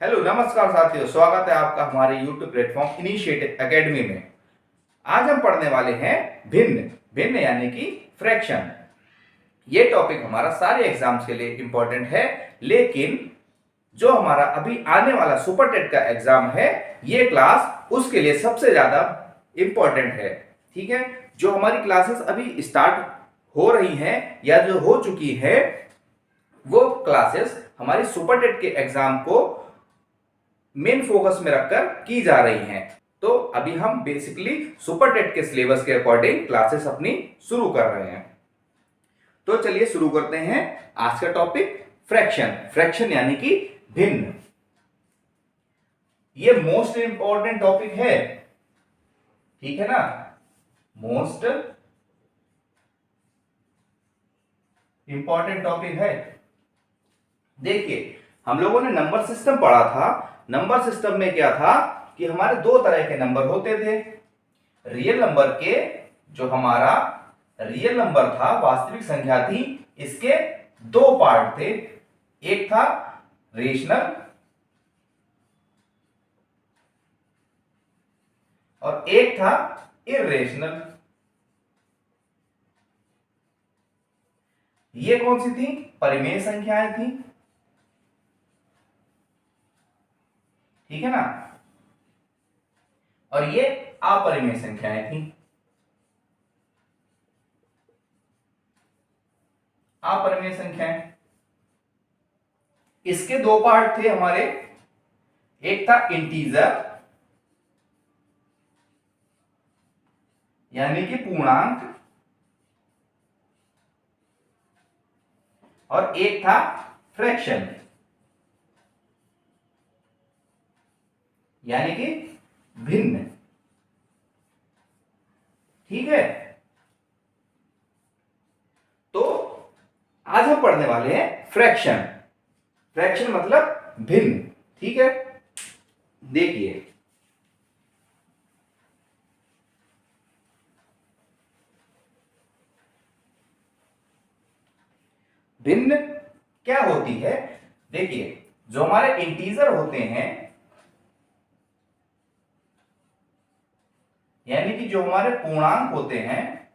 Hello नमस्कार साथियों, स्वागत है आपका हमारे YouTube प्लेटफॉर्म इनिशिएटिव एकेडमी में। आज हम पढ़ने वाले हैं भिन्न। भिन्न यानी कि फ्रैक्शन। ये टॉपिक हमारा सारे एग्जाम्स के लिए इंपॉर्टेंट है, लेकिन जो हमारा अभी आने वाला सुपर टेट का एग्जाम है, ये क्लास उसके लिए सबसे ज्यादा इंपॉर्टेंट है। ठीक है, जो हमारी क्लासेस अभी स्टार्ट हो रही हैं या जो हो चुकी है, वो क्लासेस हमारी सुपर टेट के एग्जाम को मेन फोकस में रखकर की जा रही हैं। तो अभी हम बेसिकली सुपर टेट के सिलेबस के अकॉर्डिंग क्लासेस अपनी शुरू कर रहे हैं। तो चलिए शुरू करते हैं आज का टॉपिक, फ्रैक्शन। फ्रैक्शन यानी कि भिन्न। ये मोस्ट इंपॉर्टेंट टॉपिक है, ठीक है ना। मोस्ट इंपॉर्टेंट टॉपिक है। देखिए, हम लोगों ने नंबर सिस्टम पढ़ा था। नंबर सिस्टम में क्या था कि हमारे दो तरह के नंबर होते थे। रियल नंबर के, जो हमारा रियल नंबर था, वास्तविक संख्या थी, इसके दो पार्ट थे। एक था रेशनल और एक था इर्रेशनल। ये कौन सी थी? परिमेय संख्याएं थी, ठीक है ना। और ये अपरिमेय संख्याएं थी। अपरिमेय संख्याएं, इसके दो पार्ट थे हमारे। एक था इंटीजर यानी कि पूर्णांक, और एक था फ्रैक्शन यानी कि भिन्न। ठीक है, तो आज हम पढ़ने वाले हैं फ्रैक्शन। फ्रैक्शन मतलब भिन्न, ठीक है। देखिए, भिन्न क्या होती है? देखिए, जो हमारे इंटीजर होते हैं, यानी कि जो हमारे पूर्णांक होते हैं,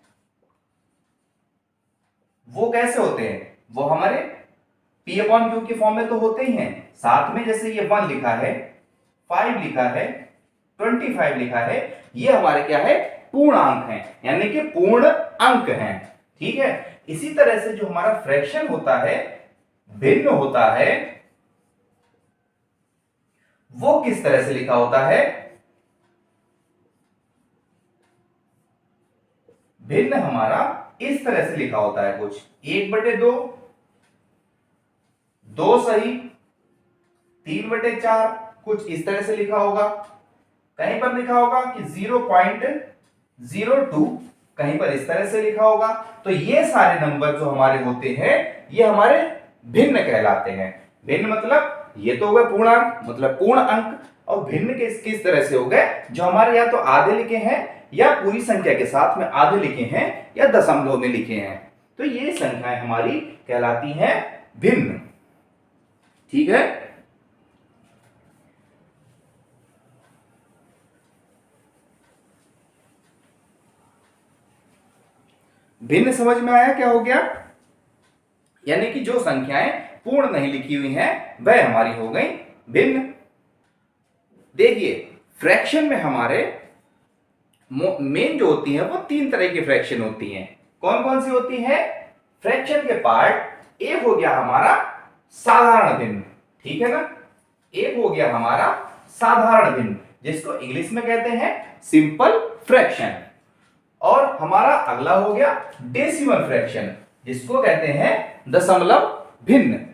वो कैसे होते हैं? वो हमारे P अपॉन क्यू के फॉर्म में तो होते ही हैं। साथ में जैसे ये 1 लिखा है, 5 लिखा है, 25 लिखा है, ये हमारे क्या है? पूर्णांक हैं, यानी कि पूर्ण अंक हैं। ठीक है, इसी तरह से जो हमारा फ्रैक्शन होता है, भिन्न होता है, वो किस तरह से लिखा होता है? भिन्न हमारा इस तरह से लिखा होता है, कुछ 1/2, 2 सही, 3/4, कुछ इस तरह से लिखा होगा। कहीं पर लिखा होगा कि 0.02, कहीं पर इस तरह से लिखा होगा। तो ये सारे नंबर जो हमारे होते हैं, ये हमारे भिन्न कहलाते हैं। भिन्न मतलब ये तो हो गए पूर्णांक, मतलब पूर्ण अंक, और भिन्न किस किस तरह से हो गए? जो हमारे या तो आधे लिखे हैं, या पूरी संख्या के साथ में आधे लिखे हैं, या दशमलव में लिखे हैं। तो ये संख्याएं हमारी कहलाती हैं भिन्न। ठीक है, भिन्न समझ में आया क्या हो गया? यानी कि जो संख्याएं पूर्ण नहीं लिखी हुई हैं, वह हमारी हो गई भिन्न। देखिए, फ्रैक्शन में हमारे मेन जो होती है, वो 3 तरह की फ्रैक्शन होती हैं। कौन कौन सी होती है? फ्रैक्शन के पार्ट, एक हो गया हमारा साधारण भिन्न, ठीक है ना। एक हो गया हमारा साधारण भिन्न, जिसको इंग्लिश में कहते हैं सिंपल फ्रैक्शन। और हमारा अगला हो गया डेसिमल फ्रैक्शन, जिसको कहते हैं दशमलव भिन्न।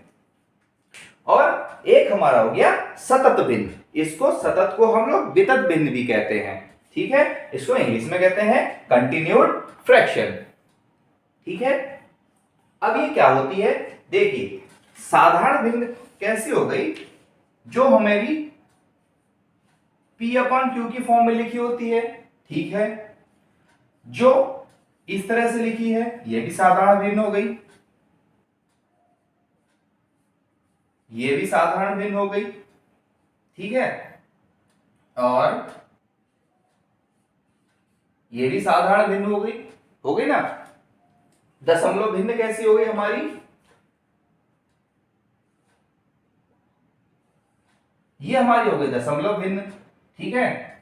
और एक हमारा हो गया सतत भिन्न, इसको सतत को हम लोग वितत भिन्न भी कहते हैं। ठीक है, इसको इंग्लिश में कहते हैं कंटिन्यूड फ्रैक्शन। ठीक है, अब ये क्या होती है? देखिए, साधारण भिन्न कैसी हो गई? जो हमारी P अपॉन क्यू की फॉर्म में लिखी होती है, ठीक है। जो इस तरह से लिखी है, ये भी साधारण भिन्न हो गई, ये भी साधारण भिन्न हो गई। ठीक है। और ये भी साधारण भिन्न हो गई ना। दशमलव भिन्न कैसी हो गई हमारी, ये हमारी हो गई दशमलव भिन्न, ठीक है।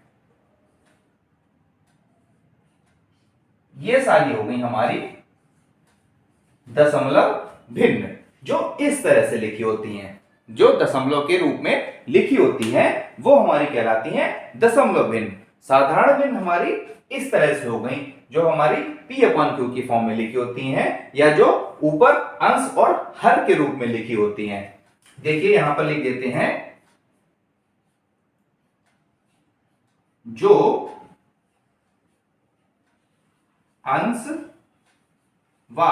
ये सारी हो गई हमारी दशमलव भिन्न, जो इस तरह से लिखी होती हैं, जो दशमलव के रूप में लिखी होती हैं वो हमारी कहलाती हैं दशमलव भिन्न। साधारण भिन्न हमारी इस तरह से हो गई, जो हमारी P/Q की फॉर्म में लिखी होती हैं, या जो ऊपर अंश और हर के रूप में लिखी होती हैं। देखिए यहां पर लिख देते हैं, जो अंश व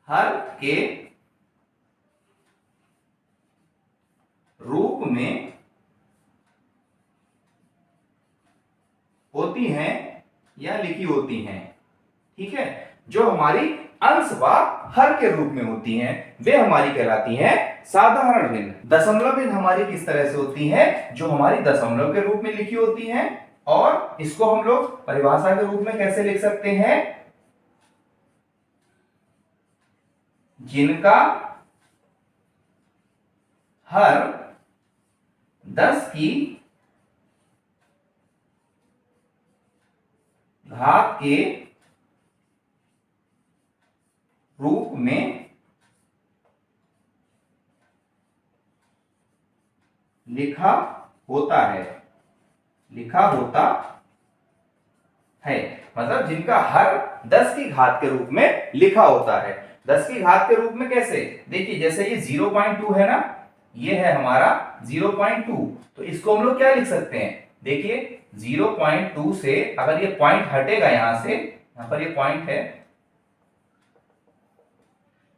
हर के रूप में होती हैं या लिखी होती हैं, ठीक है। जो हमारी अंश व हर के रूप में होती हैं वे हमारी कहलाती हैं साधारण भिन्न। दशमलव भिन्न हमारी किस तरह से होती हैं, जो हमारी दशमलव के रूप में लिखी होती हैं, और इसको हम लोग परिभाषा के रूप में कैसे लिख सकते हैं, जिनका हर 10 की घात के रूप में लिखा होता है, मतलब जिनका हर 10 की घात के रूप में लिखा होता है। 10 की घात के रूप में कैसे, देखिए जैसे ये 0.2 है ना, ये है हमारा 0.2, तो इसको हम लोग क्या लिख सकते हैं, देखिए 0.2 से अगर ये पॉइंट हटेगा यहां से, यहां पर ये पॉइंट है,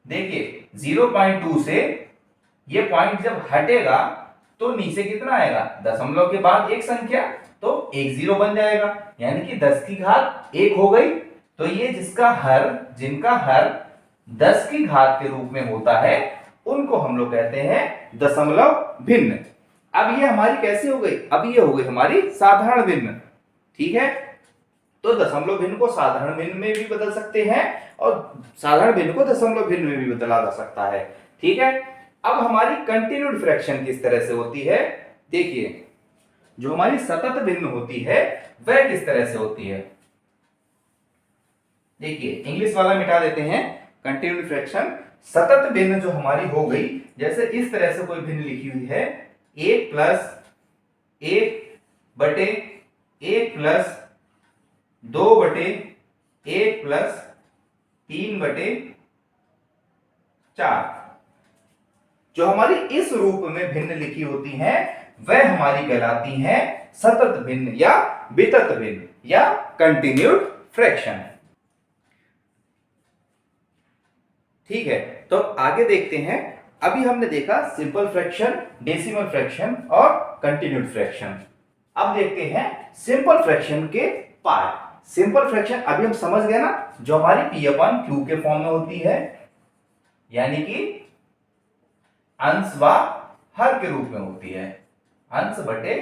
देखिए 0.2 से ये पॉइंट जब हटेगा तो नीचे कितना आएगा, दशमलव के बाद एक संख्या, तो 1 0 बन जाएगा, यानी कि 10 की घात 1 हो गई। तो ये जिनका हर 10 की घात के रूप में होता है उनको हम लोग कहते हैं दशमलव भिन्न। अब ये हमारी कैसी हो गई, अब ये हो गई हमारी साधारण भिन्न, ठीक है। तो दशमलव भिन्न को साधारण भिन्न में भी बदल सकते हैं और साधारण भिन्न को दशमलव भिन्न में भी बदला जा सकता है, ठीक है। अब हमारी कंटिन्यूड फ्रैक्शन किस तरह से होती है, देखिए जो हमारी सतत भिन्न होती है वह किस तरह से होती है। देखिए इंग्लिश वाला मिटा देते हैं, कंटिन्यूड फ्रैक्शन सतत भिन्न जो हमारी हो गई, जैसे इस तरह से कोई भिन्न लिखी हुई है, 1 + 1 बटे 1 + 2 बटे 1 + 3 बटे 4, जो हमारी इस रूप में भिन्न लिखी होती हैं वह हमारी कहलाती हैं सतत भिन्न या वितत भिन्न या कंटिन्यूड फ्रैक्शन, ठीक है। तो आगे देखते हैं, अभी हमने देखा सिंपल फ्रैक्शन, डेसिमल फ्रैक्शन और कंटिन्यूड फ्रैक्शन। अब देखते हैं सिंपल फ्रैक्शन के पार्ट। सिंपल फ्रैक्शन अभी हम समझ गए ना, जो हमारी P/Q के फॉर्म में होती है, यानी कि अंश व हर के रूप में होती है, अंश बटे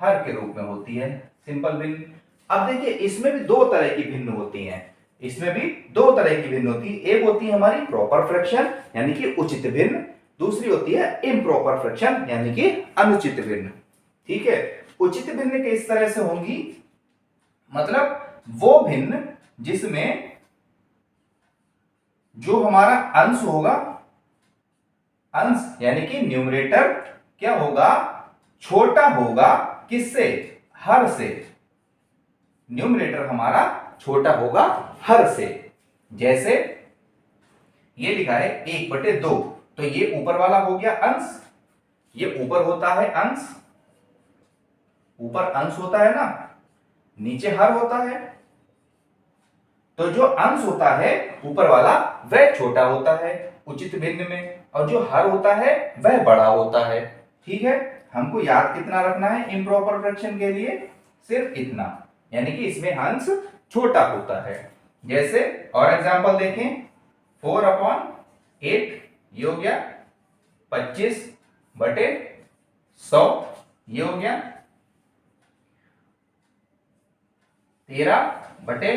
हर के रूप में होती है सिंपल भिन्न। अब देखिए इसमें भी दो तरह की भिन्न होती हैं, इसमें भी दो तरह की भिन्न होती है। एक होती है हमारी प्रॉपर फ्रैक्शन यानी कि उचित भिन्न, दूसरी होती है इम्प्रॉपर फ्रैक्शन यानी कि अनुचित भिन्न, ठीक है। उचित भिन्न किस तरह से होंगी, मतलब वो भिन्न जिसमें जो हमारा अंश होगा, अंश यानी कि न्यूमरेटर क्या होगा, छोटा होगा, किससे, हर से। न्यूमरेटर हमारा छोटा होगा हर से। जैसे ये लिखा है 1/2, तो ये ऊपर वाला हो गया अंश, ये ऊपर होता है अंश, ऊपर अंश होता है ना, नीचे हर होता है। तो जो अंश होता है ऊपर वाला वह छोटा होता है उचित भिन्न में, और जो हर होता है वह बड़ा होता है, ठीक है। हमको याद कितना रखना है इम्प्रॉपर फ्रैक्शन के लिए, सिर्फ इतना, यानी कि इसमें अंश छोटा होता है। जैसे और एग्जांपल देखें, 4/8 ये हो गया 25 बटे 100 ये हो गया, 13 बटे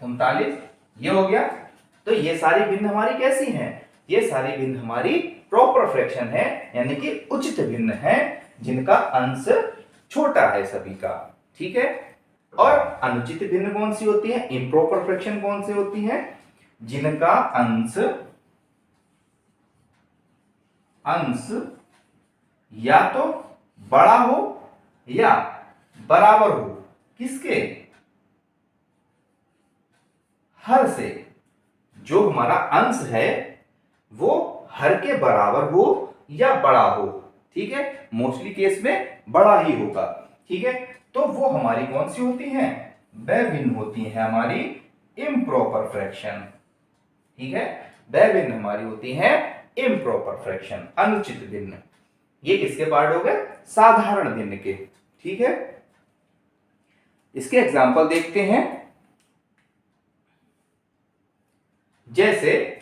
39 ये हो गया। तो ये सारी भिन्न हमारी कैसी हैं? ये सारी भिन्न हमारी प्रॉपर फ्रैक्शन है, यानी कि उचित भिन्न है, जिनका अंश छोटा है सभी का। ठीक है। और अनुचित भिन्न कौन सी होती है? इम्प्रॉपर फ्रैक्शन कौन सी होती है? जिनका अंश या तो बड़ा हो या बराबर हो किसके? हर से। जो हमारा अंश है वो हर के बराबर हो या बड़ा हो। ठीक है, मोस्टली केस में बड़ा ही होगा। ठीक है, तो वो हमारी कौन सी होती हैं? वह भिन्न होती है हमारी इम्प्रॉपर फ्रैक्शन। ठीक है, वह भिन्न हमारी होती है इम्प्रॉपर फ्रैक्शन, अनुचित भिन्न। ये किसके पार्ट हो गए? साधारण भिन्न के। ठीक है, इसके एग्जाम्पल देखते हैं। जैसे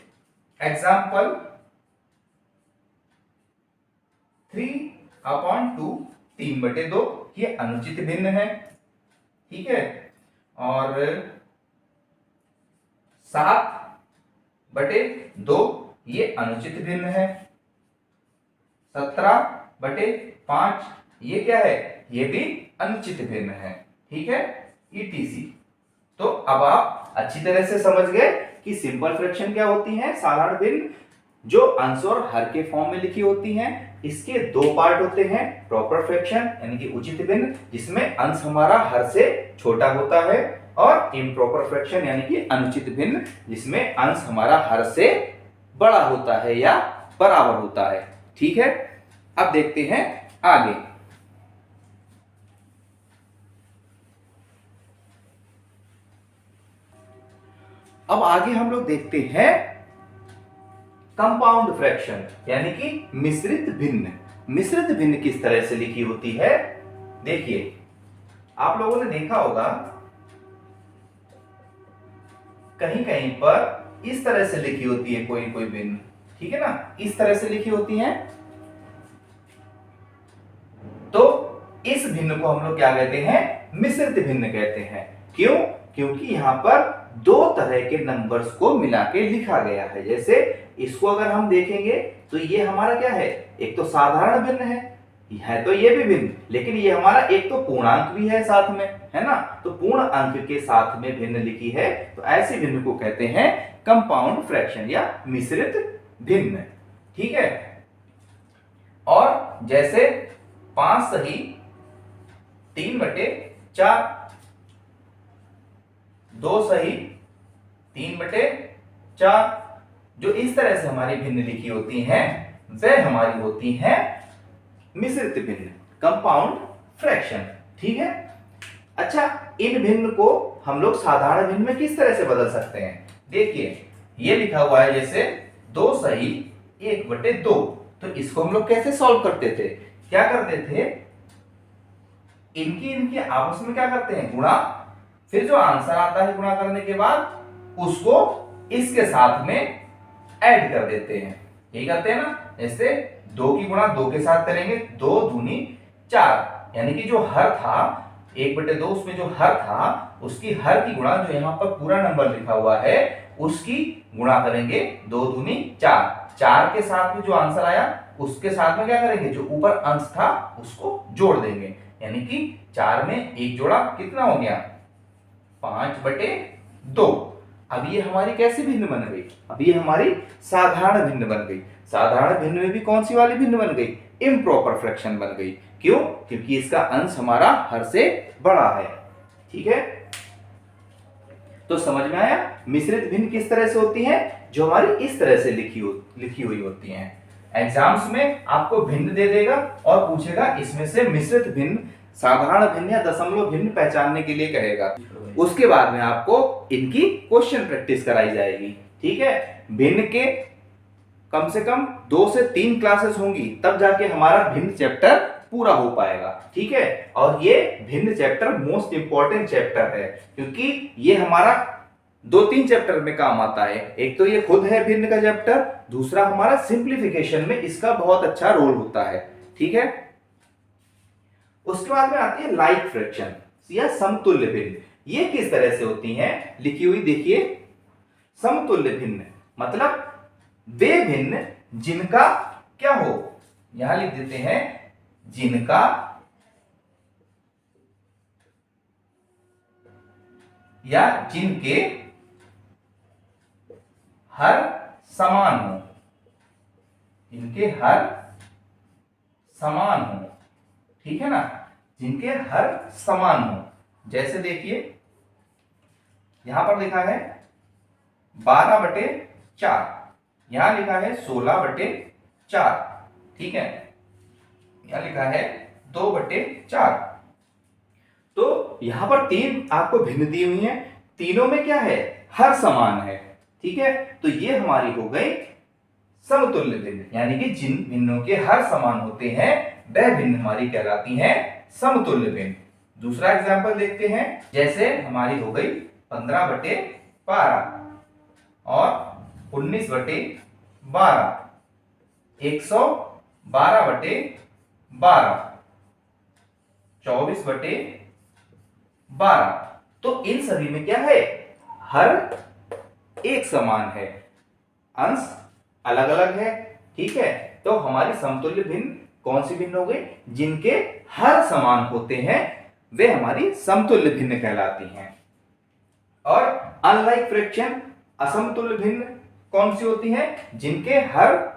एग्जाम्पल 3/2 3/2 ये अनुचित भिन्न है। ठीक है, और 7/2 ये अनुचित भिन्न है। 17/5 ये क्या है? ये भी अनुचित भिन्न है। ठीक है, ETC। तो अब आप अच्छी तरह से समझ गए कि सिंपल फ्रैक्शन क्या होती है, साधारण भिन्न, जो अंश और हर के फॉर्म में लिखी होती हैं। इसके दो पार्ट होते हैं, प्रॉपर फ्रैक्शन यानी कि उचित भिन्न, जिसमें अंश हमारा हर से छोटा होता है, और इम्प्रॉपर फ्रैक्शन यानी कि अनुचित भिन्न, जिसमें अंश हमारा हर से बड़ा होता है या बराबर होता है। ठीक है, अब देखते हैं आगे। अब आगे हम लोग देखते हैं कंपाउंड फ्रैक्शन यानी कि मिश्रित भिन्न। मिश्रित भिन्न किस तरह से लिखी होती है? देखिए, आप लोगों ने देखा होगा कहीं कहीं पर इस तरह से लिखी होती है कोई कोई भिन्न। ठीक है ना, इस तरह से लिखी होती है। तो इस भिन्न को हम लोग क्या कहते हैं? मिश्रित भिन्न कहते हैं। क्यों? क्योंकि यहां पर दो तरह के नंबर्स को मिला के लिखा गया है। जैसे इसको अगर हम देखेंगे तो ये हमारा क्या है? एक तो साधारण भिन्न है तो ये भी भिन्न, लेकिन ये हमारा एक तो पूर्णांक भी है साथ में, है ना? तो पूर्ण अंक के साथ में भिन्न लिखी है, तो ऐसे भिन्न को कहते हैं कंपाउंड फ्रैक्शन या मिश्रित भिन्न। ठीक है, और जैसे 5 सही 3/4, 2 सही 3/4, जो इस तरह से हमारी भिन्न लिखी होती हैं वह हमारी होती हैं मिश्रित भिन्न, कंपाउंड फ्रैक्शन। ठीक है, अच्छा, इन भिन्न को हम लोग साधारण भिन्न में किस तरह से बदल सकते हैं? देखिए, ये लिखा हुआ है जैसे 2 सही 1/2, तो इसको हम लोग कैसे सॉल्व करते थे? क्या करते थे? इनकी आपस में क्या करते हैं? गुणा, फिर जो आंसर आता है गुणा करने के बाद उसको इसके साथ में ऐड कर देते हैं। यही करते हैं ना? जैसे 2 की गुणा 2 के साथ करेंगे, 2 दूनी 4, यानी कि जो हर था 1/2, उसमें जो हर था उसकी हर की गुणा, जो यहाँ पर पूरा नंबर लिखा हुआ है उसकी गुणा करेंगे 2 दूनी 4। 4 के साथ में जो आंसर आया उसके साथ में क्या करेंगे? जो ऊपर अंश था उसको जोड़ देंगे, यानी कि 4 में 1 जोड़ा कितना हो गया? 5/2। अब ये हमारी कैसी भिन्न बन गई? अब ये हमारी साधारण भिन्न बन गई। साधारण भिन्न में भी कौन सी वाली भिन्न बन गई? इम्प्रॉपर फ्रैक्शन बन गई। क्यों? क्योंकि इसका अंश हमारा हर से बड़ा है। ठीक है, तो समझ में आया मिश्रित भिन्न किस तरह से होती है? जो हमारी इस तरह से लिखी हुई होती हैं। एग्जाम्स में आपको भिन्न दे देगा और पूछेगा इसमें से मिश्रित भिन्न, साधारण भिन्न या दशमलव भिन्न पहचानने के लिए कहेगा। उसके बाद में आपको इनकी क्वेश्चन प्रैक्टिस कराई जाएगी। ठीक है, भिन्न के कम से कम 2 से 3 क्लासेस होंगी, तब जाके हमारा भिन्न चैप्टर पूरा हो पाएगा। ठीक है, और ये भिन्न चैप्टर मोस्ट इंपॉर्टेंट चैप्टर है, क्योंकि ये हमारा दो तीन चैप्टर में काम आता है। एक तो ये खुद है भिन्न का चैप्टर, दूसरा हमारा सिंप्लीफिकेशन में इसका बहुत अच्छा रोल होता है। ठीक है, उसके बाद में आती है लाइक फ्रैक्शन या समतुल्य भिन्न। ये किस तरह से होती हैं लिखी हुई देखिए। समतुल्य भिन्न मतलब वे भिन्न जिनका क्या हो, यहां लिख देते हैं जिनका या जिनके हर समान हो, जिनके हर समान हो। ठीक है ना, जिनके हर समान हो। जैसे देखिए यहां पर लिखा है 12/4, यहां लिखा है 16/4। ठीक है, यहां लिखा है 2/4। तो यहां पर तीन आपको भिन्न दी हुई है, तीनों में क्या है, हर समान है। ठीक है, तो ये हमारी हो गई समतुल्य भिन्न, यानी कि जिन भिन्नों के हर समान होते हैं वह भिन्न हमारी कहलाती हैं समतुल्य भिन्न। दूसरा एग्जांपल देखते हैं, जैसे हमारी हो गई 15/12 और 19/12, 112/12, 24/12। तो इन सभी में क्या है, हर एक समान है, अंश अलग अलग है। ठीक है, तो हमारी समतुल्य भिन्न कौन सी भिन्न हो गई, जिनके हर समान होते हैं वे हमारी समतुल्य भिन्न कहलाती हैं। और अनलाइक फ्रैक्शन असमतुल्य भिन्न कौन सी होती है, जिनके हर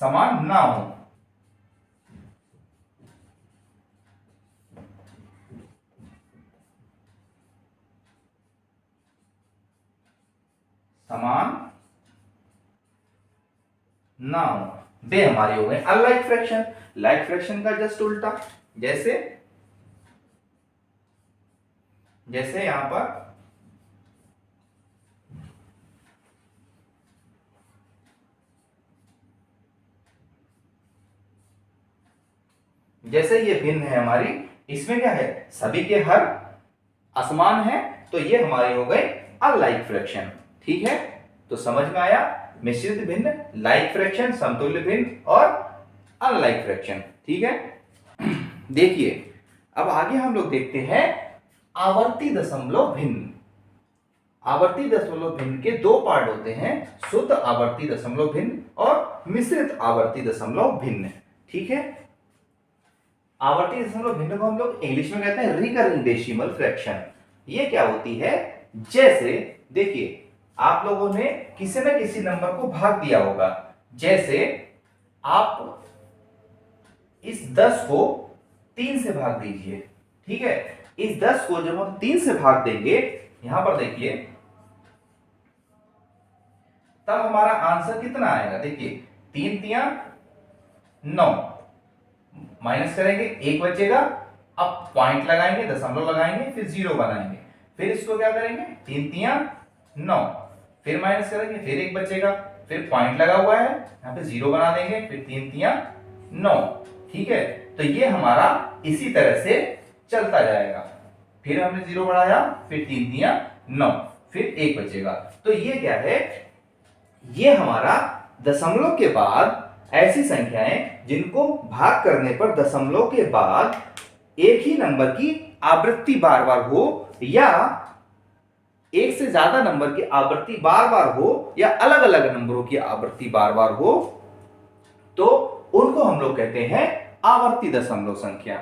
समान ना हो। समान ना हो, वे हमारे हो गए अनलाइक फ्रैक्शन। लाइक फ्रैक्शन का जस्ट उल्टा, जैसे यहां पर जैसे ये भिन्न है हमारी, इसमें क्या है, सभी के हर असमान है, तो ये हमारी हो गई अनलाइक फ्रैक्शन। ठीक है, तो समझ में आया, मिश्रित भिन्न, लाइक फ्रैक्शन, समतुल्य भिन्न और अनलाइक फ्रैक्शन। ठीक है, देखिए अब आगे हम लोग देखते हैं आवर्ती दशमलव भिन्न। आवर्ती दशमलव भिन्न के दो पार्ट होते हैं, शुद्ध आवर्ती दशमलव भिन्न और मिश्रित आवर्ती दशमलव भिन्न। ठीक है, आवर्ती दशमलव भिन्न को हम लोग इंग्लिश में कहते हैं रिकरिंग डेसिमल फ्रैक्शन। ये क्या होती है, जैसे देखिए आप लोगों ने किसी न किसी नंबर को भाग दिया होगा। जैसे आप इस 10 को 3 से भाग दीजिए। ठीक है, इस 10 को जब हम 3 से भाग देंगे, यहां पर देखिए, तब हमारा आंसर कितना आएगा, देखिए 3 तिया 9, माइनस करेंगे 1 बचेगा। अब पॉइंट लगाएंगे, दशमलव लगाएंगे, फिर 0 बनाएंगे, फिर इसको क्या करेंगे 3 तिया 9, फिर माइनस करेंगे, फिर 1 बचेगा, फिर पॉइंट लगा हुआ है, यहाँ पे 0 बना देंगे, फिर 3 तिया 9। ठीक है, तो ये हमारा इसी तरह से चलता जाएगा। फिर हमने 0 बढ़ाया, फिर 3 तिया 9, फिर 1 बचेगा। तो ये क्या है, ये हमारा दशमलव के बाद ऐसी संख्याएं जिनको भाग करने पर दशमलव के बाद एक ही नंबर की आवृत्ति बार बार हो, या एक से ज्यादा नंबर की आवृत्ति बार बार हो, या अलग अलग नंबरों की आवृत्ति बार बार हो, तो उनको हम लोग कहते हैं आवर्ती दशमलव संख्या।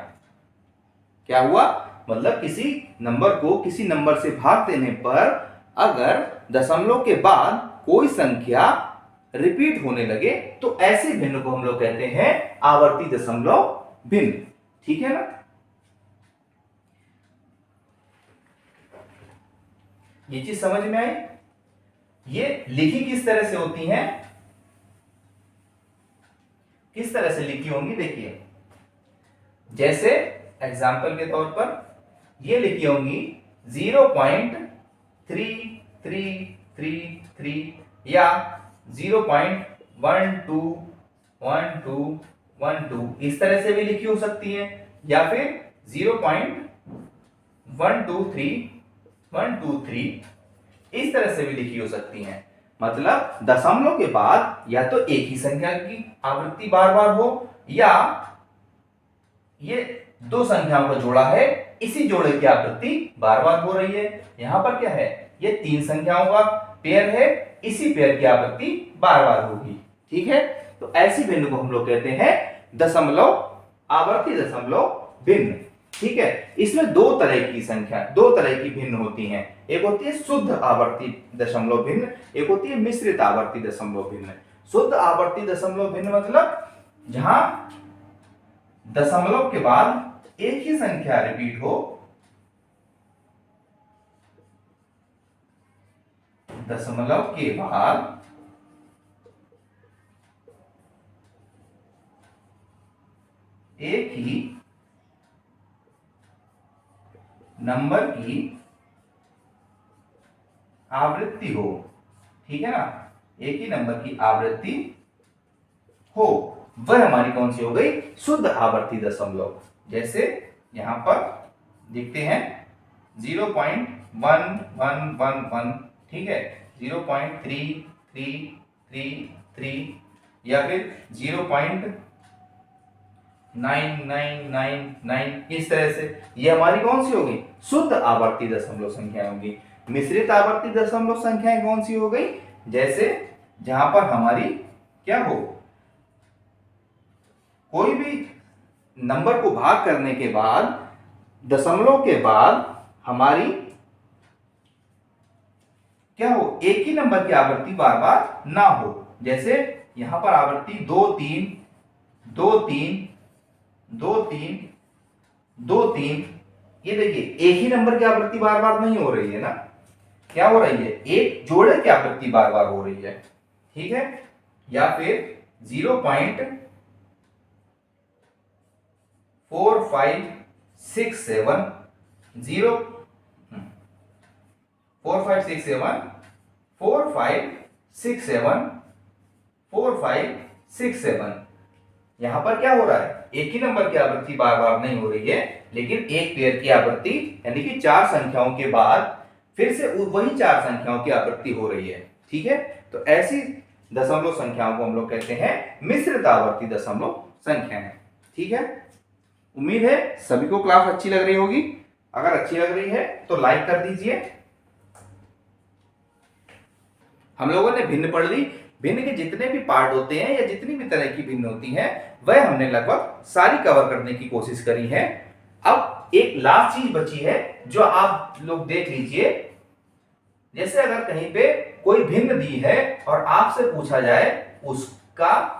क्या हुआ, मतलब किसी नंबर को किसी नंबर से भाग देने पर अगर दशमलव के बाद कोई संख्या रिपीट होने लगे, तो ऐसे भिन्न को हम लोग कहते हैं आवर्ती दशमलव भिन्न। ठीक है ना, ये चीज समझ में आई। ये लिखी किस तरह से होती हैं, किस तरह से लिखी होंगी, देखिए जैसे एग्जाम्पल के तौर पर ये लिखी होंगी 0.3333 या 0.121212, इस तरह से भी लिखी हो सकती है, या फिर 0.12312 1 2 3 इस तरह से भी लिखी हो सकती हैं। मतलब दशमलव के बाद या तो एक ही संख्या की आवृत्ति बार बार हो, या ये दो संख्याओं का जोड़ा है, इसी जोड़े की आवृत्ति बार बार हो रही है। यहां पर क्या है, ये तीन संख्याओं का पेयर है, इसी पेयर की आवृत्ति बार बार होगी। ठीक है, तो ऐसी भिन्न को हम लोग कहते हैं दशमलव आवर्ती दशमलव भिन्न। ठीक है, इसमें दो तरह की भिन्न होती हैं। एक होती है शुद्ध आवर्ती दशमलव भिन्न, एक होती है मिश्रित आवर्ती दशमलव भिन्न। शुद्ध आवर्ती दशमलव भिन्न मतलब जहां दशमलव के बाद एक ही संख्या रिपीट हो, दशमलव के बाद एक ही नंबर की आवृत्ति हो। ठीक है ना, एक ही नंबर की आवृत्ति हो, वह हमारी कौन सी हो गई, शुद्ध आवर्ती दशमलव। जैसे यहां पर देखते हैं 0.1111, ठीक है, 0.3333 या फिर 0.9999, इस तरह से ये हमारी कौन सी होगी, शुद्ध आवर्ती दशमलव संख्याएं होंगी। मिश्रित आवर्ती दशमलव संख्याएं कौन सी हो गई, जैसे जहां पर हमारी क्या हो, कोई भी नंबर को भाग करने के बाद दशमलव के बाद हमारी क्या हो, एक ही नंबर की आवृत्ति बार बार ना हो। जैसे यहां पर आवृत्ति 2 3 2 3 2 3 2 3, ये देखिए एक ही नंबर की आवृत्ति बार बार नहीं हो रही है ना, क्या हो रही है, एक जोड़े की आवृत्ति बार बार हो रही है। ठीक है, या फिर 0.4567 4567 यहां पर क्या हो रहा है, एक ही नंबर की आवृत्ति बार बार नहीं हो रही है, लेकिन एक पेयर की आवृत्ति यानी कि चार संख्याओं के बाद फिर से वही चार संख्याओं की आवृत्ति हो रही है। ठीक है, तो ऐसी दशमलव संख्याओं को हम लोग कहते हैं मिश्रित आवर्ती दशमलव संख्याएं। ठीक है, उम्मीद है सभी को क्लास अच्छी लग रही होगी। अगर अच्छी लग रही है तो लाइक कर दीजिए। हम लोगों ने भिन्न पढ़ ली, भिन्न के जितने भी पार्ट होते हैं या जितनी भी तरह की भिन्न होती हैं वह हमने लगभग सारी कवर करने की कोशिश करी है। अब एक लास्ट चीज बची है जो आप लोग देख लीजिए। जैसे अगर कहीं पे कोई भिन्न दी है और आपसे पूछा जाए उसका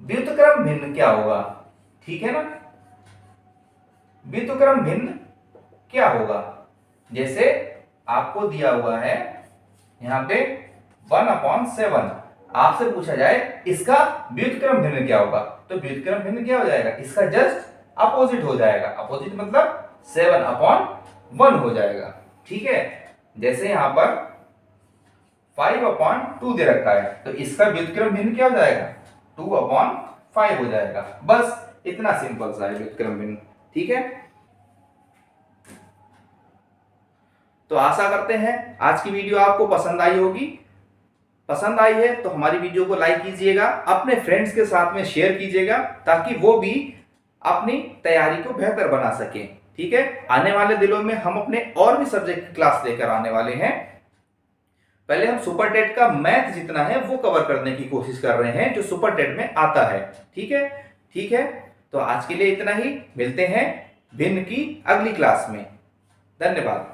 व्युत्क्रम भिन्न क्या होगा, ठीक है ना, व्युत्क्रम भिन्न क्या होगा। जैसे आपको दिया हुआ है यहां पे 1/7, आपसे पूछा जाए इसका व्युत्क्रम भिन्न क्या होगा, तो व्युत्क्रम भिन्न क्या हो जाएगा, इसका जस्ट अपोजिट हो जाएगा। अपोजिट मतलब 7/1 हो जाएगा। ठीक है, जैसे यहां पर 5/2 दे रखा है तो इसका व्युत्क्रम भिन्न क्या हो जाएगा, 2/5 हो जाएगा। बस इतना सिंपल सा है व्युत्क्रम भिन्न। ठीक है, तो आशा करते हैं आज की वीडियो आपको पसंद आई होगी। पसंद आई है तो हमारी वीडियो को लाइक कीजिएगा, अपने फ्रेंड्स के साथ में शेयर कीजिएगा ताकि वो भी अपनी तैयारी को बेहतर बना सकें। ठीक है, आने वाले दिनों में हम अपने और भी सब्जेक्ट की क्लास लेकर आने वाले हैं। पहले हम सुपर टेट का मैथ जितना है वो कवर करने की कोशिश कर रहे हैं जो सुपर टेट में आता है। ठीक है, ठीक है, तो आज के लिए इतना ही। मिलते हैं भिन्न की अगली क्लास में। धन्यवाद।